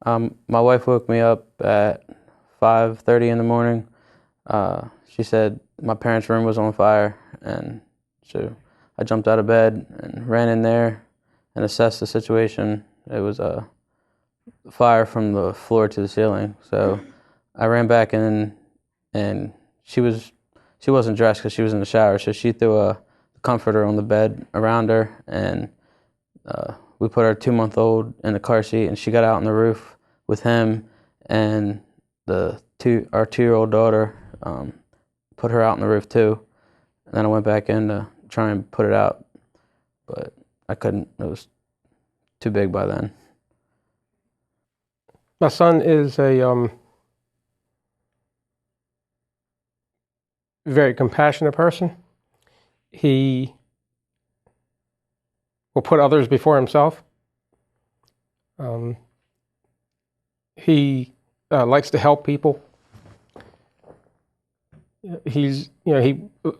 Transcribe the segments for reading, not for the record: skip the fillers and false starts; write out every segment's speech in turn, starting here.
My wife woke me up at 5:30 in the morning. She said my parents' room was on fire, and so I jumped out of bed and ran in there and assessed the situation. It was a fire from the floor to the ceiling. So I ran back in, and she wasn't dressed because she was in the shower. So she threw a comforter on the bed around her, and we put our 2-month-old in the car seat, and she got out on the roof with him, and our 2-year-old daughter, put her out on the roof too. And then I went back in to try and put it out, but I couldn't. It was too big by then. My son is a very compassionate person. He will put others before himself. He likes to help people. He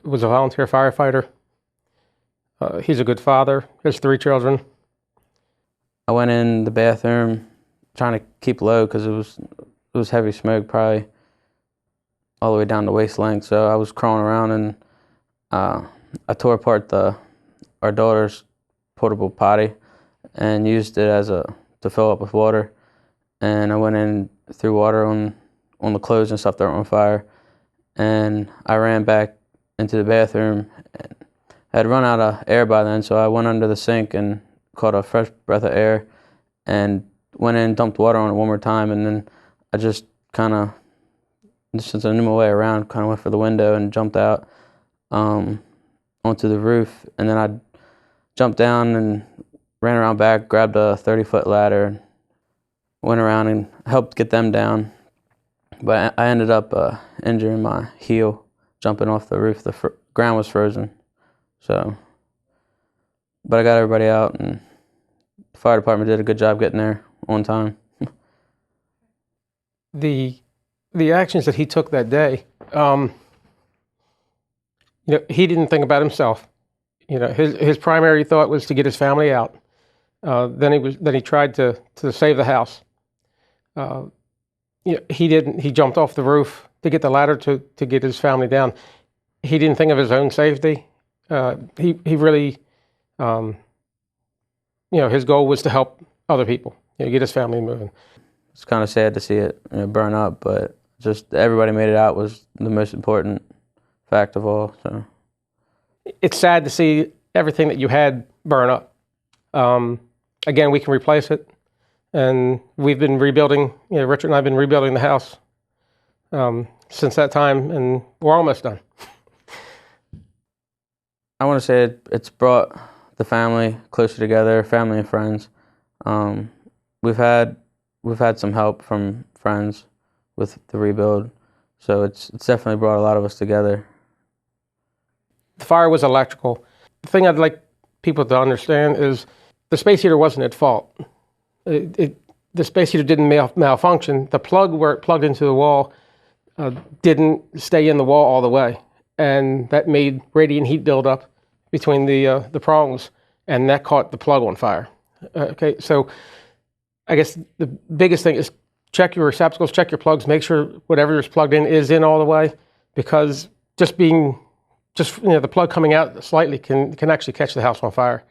was a volunteer firefighter. He's a good father. He has 3 children. I went in the bathroom trying to keep low because it was heavy smoke, probably all the way down to waist length. So I was crawling around, and I tore apart our daughter's portable potty and used it to fill up with water. And I went in, threw water on the clothes and stuff that were on fire. And I ran back into the bathroom. And I had run out of air by then, so I went under the sink and caught a fresh breath of air and went in, dumped water on it one more time, and then I just kind of, since I knew my way around, kind of went for the window and jumped out onto the roof. And then I jumped down and ran around back, grabbed a 30-foot ladder, went around and helped get them down. But I ended up injuring my heel jumping off the roof. The ground was frozen. So, but I got everybody out, and the fire department did a good job getting there on time. The actions that he took that day, he didn't think about himself. His primary thought was to get his family out. Then he tried to save the house. He jumped off the roof to get the ladder to get his family down. He didn't think of his own safety. He really, his goal was to help other people, get his family moving. It's kind of sad to see it burn up, but just everybody made it out was the most important fact of all. So it's sad to see everything that you had burn up. Again, we can replace it. And we've been rebuilding, Richard and I have been rebuilding the house since that time, and we're almost done. I want to say it's brought the family closer together, family and friends. We've had some help from friends with the rebuild, so it's definitely brought a lot of us together. The fire was electrical. The thing I'd like people to understand is the space heater wasn't at fault. The space heater didn't malfunction. The plug where it plugged into the wall didn't stay in the wall all the way, and that made radiant heat build up between the prongs, and that caught the plug on fire. Okay, so I guess the biggest thing is check your receptacles, check your plugs, make sure whatever is plugged in is in all the way, because the plug coming out slightly can actually catch the house on fire.